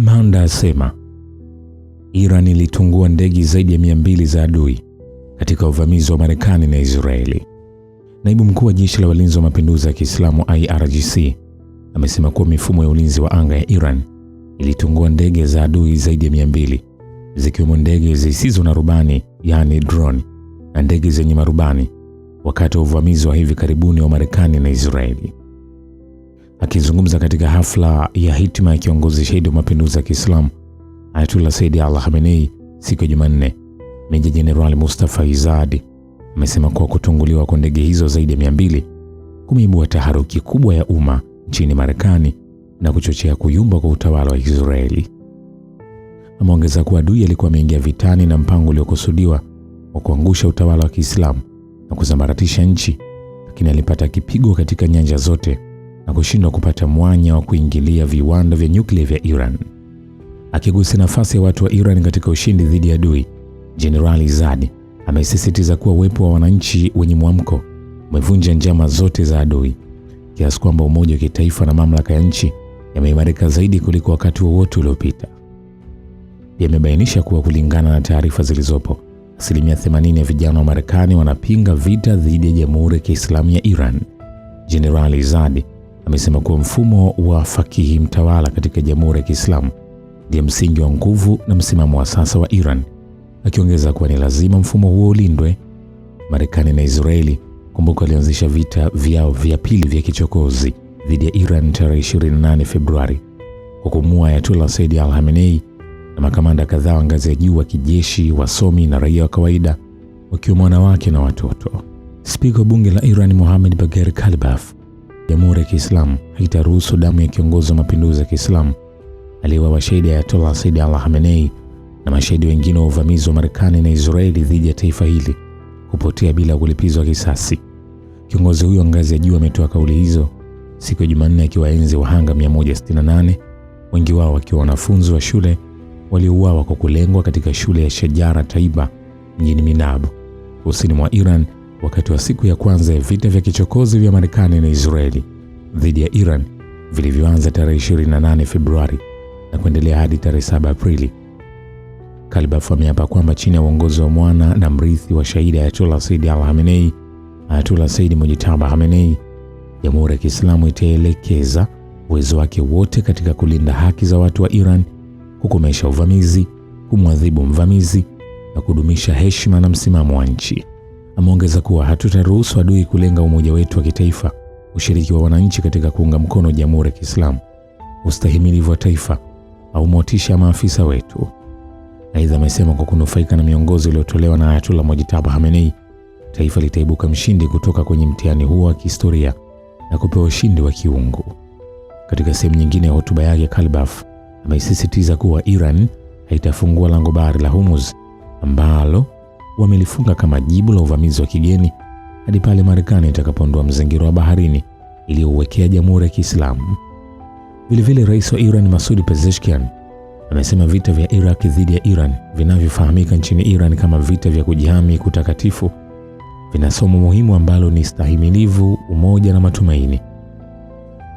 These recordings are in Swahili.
Kamanda asema Iran ilitungua ndege zaidi ya 200 za adui katika uvamizi wa Marekani na Israeli. Naibu mkuu wa jeshi la walinzi wa mapinduzi ya Kiislamu IRGC amesema kuwa mifumo ya ulinzi wa anga ya Iran ilitungua ndege za adui zaidi ya 200 zikiwemo ndege zisizo na rubani yani drone na ndege zenye marubani wakati wa uvamizi wa hivi karibuni wa Marekani na Israeli. Akizungumza katika hafla ya hitima ya kiongozi shahidi wa mapinduzi ya Kiislamu Ayatollah Said Ali Khamenei siku ya Jumanne, Meja Jenerali Mustafa Izadi amesema kuwa kutunguliwa kwa ndege hizo zaidi ya 200 kumeibua taharuki kubwa ya umma nchini Marekani na kuchochea kuyumba kwa utawala wa Israeli. Ameongeza kuwa adui alikuwa ameingia vitani na mpango uliokusudiwa wa kuangusha utawala wa Kiislamu na kusambaratisha nchi, lakini alipata kipigo katika nyanja zote na kushindwa kupata mwanya wa kuingilia viwanda vya nyuklia vya Iran. Akigusa nafasi ya watu wa Iran katika ushindi dhidi ya adui, Jenerali Izadi amesisitiza kuwa uwepo wa wananchi wenye mwamko umevunja njama zote za adui, kiasi kwamba umoja wa kitaifa na mamlaka ya nchi yameimarika zaidi kuliko wakati wowote uliopita. Yamebainisha kuwa kulingana na taarifa zilizopo, 80% ya vijana wa Marekani wanapinga vita dhidi ya Jamhuri ya Kiislamu ya Iran. Jenerali Izadi amesema kuwa mfumo wa fakihi mtawala katika Jamhuri ya Kiislamu ndiye msingi wa nguvu na msimamo wa sasa wa Iran, akiongeza kuwa ni lazima mfumo huo ulindwe. Marekani na Israeli, kumbuka, walianzisha vita vyao vya pili vya kichokozi dhidi ya Iran tarehe 28 Februari kwa kumuua Ayatollah Said Ali Khamenei na makamanda kadhaa wa ngazi ya juu wa kijeshi, wasomi na raia wa kawaida, wakiwemo wanawake na watoto. Spika wa bunge la Iran Mohammad Bagher Kalibaf, Jamhuri ya Kiislamu haitaruhusu damu ya kiongozi wa mapinduzi ya Kiislamu aliyeuawa shahidi Ayatollah Said Ali Khamenei na mashahidi wengine wa uvamizi wa Marekani na Israeli dhidi ya taifa hili kupotea bila kulipizwa kisasi. Kiongozi huyo ngazi ya juu ametoa kauli hizo siku ya Jumanne akiwaenzi wahanga 168, wengi wao wakiwa wanafunzi wa shule waliouawa kwa kulengwa katika shule ya Shajara Taiba mjini Minab, kusini mwa Iran, wakati wa siku ya kwanza ya vita vya kichokozi vya Marekani na Israeli dhidi ya Iran vilivyoanza tarehe 28 Februari na kuendelea hadi tarehe 7 Aprili. Kalibaf ameapa kwamba chini ya uongozi wa mwana na mrithi wa shahidi Ayatollah Said Ali Khamenei, Ayatollah Said Mujtaba Khamenei, Jamhuri ya Kiislamu itaelekeza uwezo wake wote katika kulinda haki za watu wa Iran, kukomesha uvamizi, kumwadhibu mvamizi na kudumisha heshima na msimamo wa nchi. Ameongeza kuwa hatutaruhusu adui kulenga umoja wetu wa kitaifa, ushiriki wa wananchi katika kuunga mkono Jamhuri ya Kiislamu, ustahimilivu wa taifa au motisha ya maafisa wetu. Aidha, amesema kwa kunufaika na miongozo iliyotolewa na Ayatollah Mujtaba Khamenei, taifa litaibuka mshindi kutoka kwenye mtihani huo wa kihistoria na kupewa ushindi wa kiungu. Katika sehemu nyingine ya hotuba yake, Kalibaf amesisitiza kuwa Iran haitafungua lango bahari la Hormuz ambalo wamelifunga kama jibu la uvamizi wa kigeni hadi pale Marekani itakapoondoa mzingiro wa baharini iliyouwekea Jamhuri ya Kiislamu. Vilevile, rais wa Iran Masoud Pezeshkian amesema vita vya Iraq dhidi ya Iran vinavyofahamika nchini Iran kama vita vya kujihami kutakatifu vina somo muhimu ambalo ni stahimilivu, umoja na matumaini.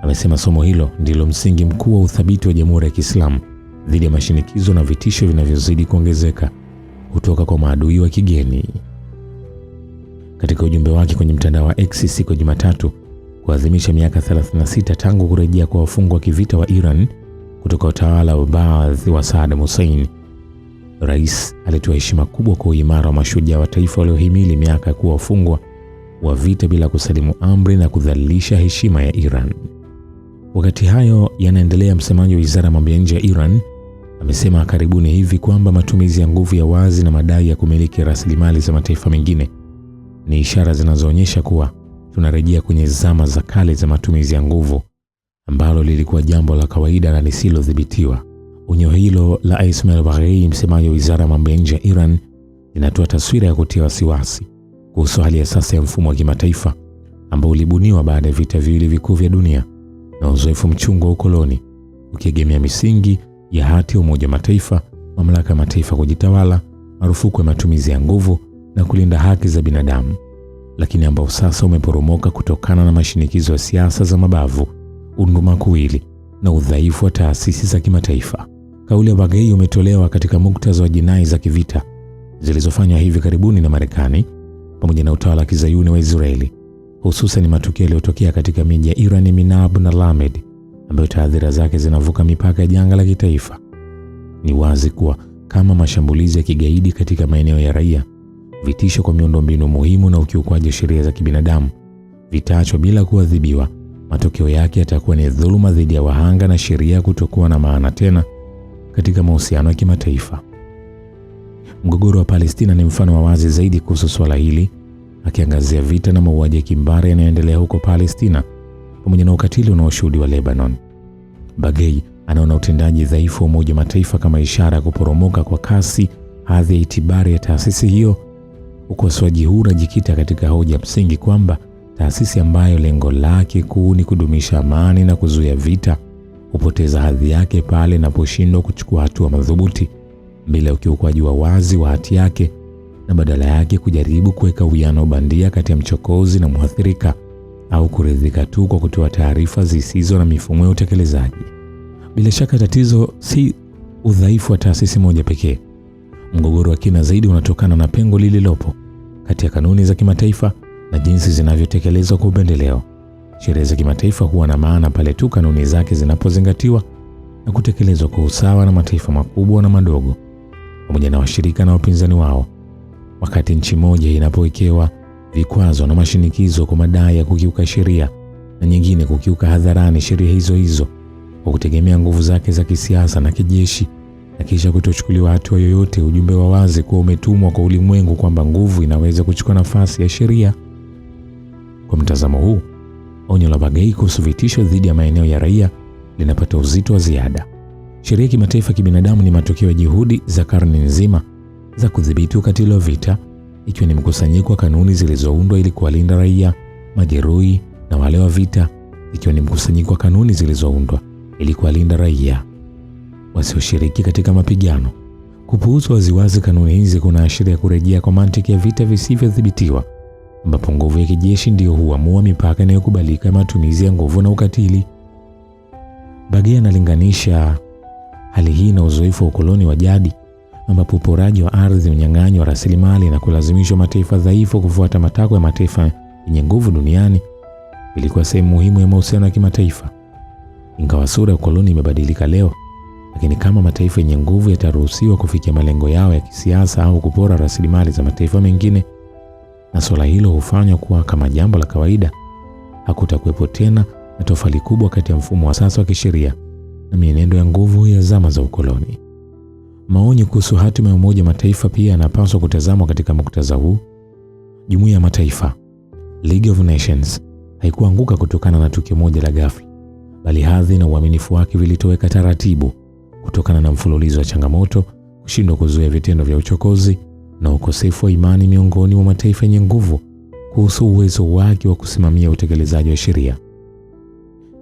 Amesema somo hilo ndilo msingi mkuu wa uthabiti wa Jamhuri ya Kiislamu dhidi ya mashinikizo na vitisho vinavyozidi kuongezeka kutoka kwa maadui wa kigeni. Katika ujumbe wake kwenye mtandao wa X siku ya Jumatatu kuadhimisha miaka 36 tangu kurejea kwa wafungwa wa kivita wa Iran kutoka utawala wa Baath wa Saddam Hussein, rais alitoa heshima kubwa kwa uimara wa mashujaa wa taifa waliohimili miaka ya kuwa wafungwa wa vita bila kusalimu amri na kudhalilisha heshima ya Iran. Wakati hayo yanaendelea, msemaji wa Wizara ya Mambo ya Nje ya Iran amesema karibuni hivi kwamba matumizi ya nguvu ya wazi na madai ya kumiliki rasilimali za mataifa mengine ni ishara zinazoonyesha kuwa tunarejea kwenye zama za kale za matumizi ya nguvu, ambalo lilikuwa jambo la kawaida na lisilodhibitiwa. Onyo hilo la Ismail Baghei, msemaji wa Wizara ya Mambo ya Nje ya Iran, linatoa taswira ya kutia wasiwasi kuhusu hali ya sasa ya mfumo wa kimataifa ambao ulibuniwa baada ya vita viwili vikuu vya dunia na uzoefu mchungu wa ukoloni, ukiegemea misingi ya hati ya Umoja wa Mataifa, mamlaka ya mataifa kujitawala, marufuku ya matumizi ya nguvu na kulinda haki za binadamu, lakini ambao sasa umeporomoka kutokana na mashinikizo ya siasa za mabavu, undumakuwili na udhaifu wa taasisi za kimataifa. Kauli ya Baghei umetolewa katika muktadha wa jinai za kivita zilizofanywa hivi karibuni na Marekani pamoja na utawala wa Kizayuni wa Israeli, hususan matukio yaliyotokea katika miji ya Iran, Minab na Lamed, ambayo taathira zake zinavuka mipaka ya janga la kitaifa. Ni wazi kuwa kama mashambulizi ya kigaidi katika maeneo ya raia, vitisho kwa miundombinu muhimu na ukiukwaji wa sheria za kibinadamu vitaachwa bila kuadhibiwa, matokeo yake yatakuwa ni dhuluma dhidi ya wahanga na sheria kutokuwa na maana tena katika mahusiano ya kimataifa. Mgogoro wa Palestina ni mfano wa wazi zaidi kuhusu swala hili, akiangazia vita na mauaji ya kimbari yanayoendelea huko Palestina pamoja na ukatili unaoshuhudiwa Lebanon. Baghei anaona utendaji dhaifu wa Umoja wa Mataifa kama ishara ya kuporomoka kwa kasi hadhi ya itibari ya taasisi hiyo. Ukosoaji huu unajikita katika hoja msingi kwamba taasisi ambayo lengo lake kuu ni kudumisha amani na kuzuia vita hupoteza hadhi yake pale inaposhindwa kuchukua hatua madhubuti bila ukiukwaji wa wazi wa hati yake, na badala yake kujaribu kuweka uwiano bandia kati ya mchokozi na mwathirika, au kuridhika tu kwa kutoa taarifa zisizo na mifumo ya utekelezaji. Bila shaka tatizo si udhaifu wa taasisi moja pekee. Mgogoro wa kina zaidi unatokana na pengo lililopo kati ya kanuni za kimataifa na jinsi zinavyotekelezwa kwa upendeleo. Sheria za kimataifa huwa na maana pale tu kanuni zake zinapozingatiwa na kutekelezwa kwa usawa na mataifa makubwa na madogo, pamoja na washirika na wapinzani wao. Wakati nchi moja inapowekewa vikwazo na mashinikizo kwa madai ya kukiuka sheria na nyingine kukiuka hadharani sheria hizo hizo kwa kutegemea nguvu zake za kisiasa na kijeshi, na kisha kutochukuliwa hatua yoyote, ujumbe wa wazi kuwa umetumwa kwa ulimwengu kwamba nguvu inaweza kuchukua nafasi ya sheria. Kwa mtazamo huu, onyo la Baghei kuhusu vitisho dhidi ya maeneo ya raia linapata uzito wa ziada. Sheria ya kimataifa kibinadamu ni matokeo ya juhudi za karne nzima za kudhibiti ukatili wa vita, ikiwa ni mkusanyiko wa kanuni zilizoundwa ili kuwalinda raia, majeruhi na wale wa vita, ikiwa ni mkusanyiko wa kanuni zilizoundwa ili kuwalinda raia wasioshiriki katika mapigano. Kupuuzwa waziwazi kanuni hizi kunaashiria kurejea kwa mantiki ya vita visivyodhibitiwa, ambapo nguvu ya kijeshi ndiyo huamua mipaka inayokubalika ya matumizi ya nguvu na ukatili. Baghei analinganisha hali hii na uzoefu wa ukoloni wa jadi, ambapo uporaji wa ardhi, unyang'anyi wa rasilimali na kulazimishwa mataifa dhaifu kufuata matakwa ya mataifa yenye nguvu duniani ilikuwa sehemu muhimu ya mahusiano ya kimataifa. Ingawa sura ya ukoloni imebadilika leo, lakini kama mataifa yenye nguvu yataruhusiwa kufikia malengo yao ya kisiasa au kupora rasilimali za mataifa mengine, na swala hilo hufanywa kuwa kama jambo la kawaida, hakutakuwepo tena na tofauti kubwa kati ya mfumo wa sasa wa kisheria na mienendo ya nguvu ya zama za ukoloni. Maonyo kuhusu hatima ya Umoja wa Mataifa pia yanapaswa kutazamwa katika muktadha huu. Jumuiya ya Mataifa, League of Nations, haikuanguka kutokana na tukio moja la ghafla, bali hadhi na uaminifu wake vilitoweka taratibu kutokana na mfululizo wa changamoto, kushindwa kuzuia vitendo vya uchokozi na ukosefu wa imani miongoni mwa mataifa yenye nguvu kuhusu uwezo wake wa kusimamia utekelezaji wa sheria.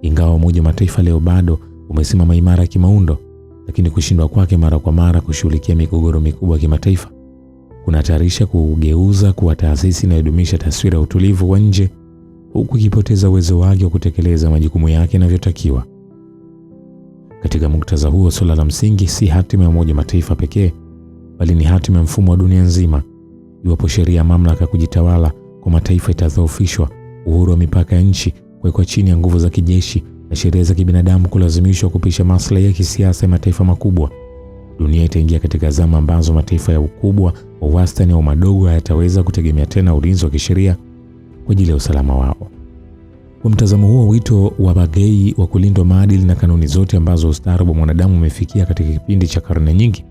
Ingawa Umoja wa Mataifa leo bado umesimama imara kimaundo, lakini kushindwa kwake mara kwa mara kushughulikia migogoro mikubwa ya kimataifa kunahatarisha kugeuza kuwa taasisi inayodumisha taswira ya utulivu wa nje, huku ikipoteza uwezo wake wa kutekeleza majukumu yake inavyotakiwa. Katika muktadha huo, swala la msingi si hatima ya Umoja wa Mataifa pekee, bali ni hatima ya mfumo wa dunia nzima. Iwapo sheria ya mamlaka kujitawala kwa mataifa itadhoofishwa, uhuru wa mipaka ya nchi kuwekwa chini ya nguvu za kijeshi, na sheria za kibinadamu kulazimishwa kupisha maslahi ya kisiasa ya mataifa makubwa, dunia itaingia katika zama ambazo mataifa ya ukubwa wa wastani au madogo hayataweza kutegemea tena ulinzi wa kisheria kwa ajili ya usalama wao. Kwa mtazamo huo, wito wa Baghei wa kulindwa maadili na kanuni zote ambazo ustaarabu wa mwanadamu umefikia katika kipindi cha karne nyingi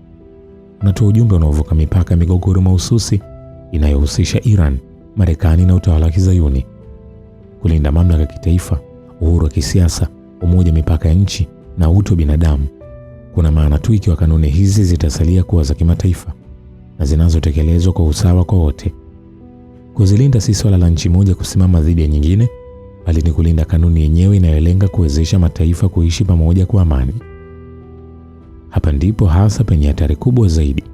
unatoa ujumbe unaovuka mipaka ya migogoro mahususi inayohusisha Iran, Marekani na utawala wa Kizayuni. Kulinda mamlaka ya kitaifa, uhuru wa kisiasa, umoja mipaka ya nchi na utu wa binadamu kuna maana tu ikiwa kanuni hizi zitasalia kuwa za kimataifa na zinazotekelezwa kwa usawa kwa wote. Kuzilinda si swala la nchi moja kusimama dhidi ya nyingine, bali ni kulinda kanuni yenyewe inayolenga kuwezesha mataifa kuishi pamoja kwa amani. Hapa ndipo hasa penye hatari kubwa zaidi.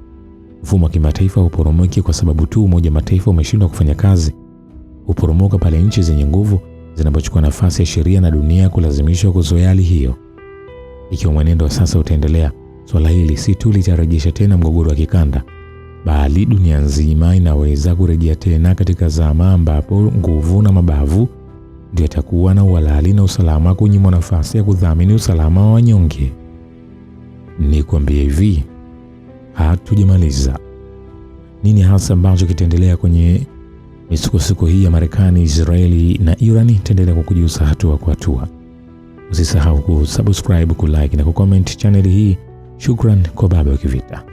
Mfumo wa kimataifa huporomoki kwa sababu tu Umoja wa Mataifa umeshindwa kufanya kazi. Huporomoka pale nchi zenye nguvu zinapochukua nafasi ya sheria na dunia kulazimishwa kuzoea hali hiyo. Ikiwa mwenendo wa sasa utaendelea, Swala hili si tu litarejesha tena mgogoro wa kikanda, bali dunia nzima inaweza kurejea tena katika zama ambapo nguvu na mabavu ndio yatakuwa na uhalali na usalama kunyimwa nafasi ya kudhamini usalama wa wanyonge. Nikwambie hivi, hatujamaliza. Nini hasa ambacho kitaendelea kwenye misukosuko hii ya Marekani, Israeli na Iran? Taendelea kukujuza hatua kwa hatua. Usisahau kusubscribe, kulike na kucomment channel hii. Shukran kwa Baba wa Kivita.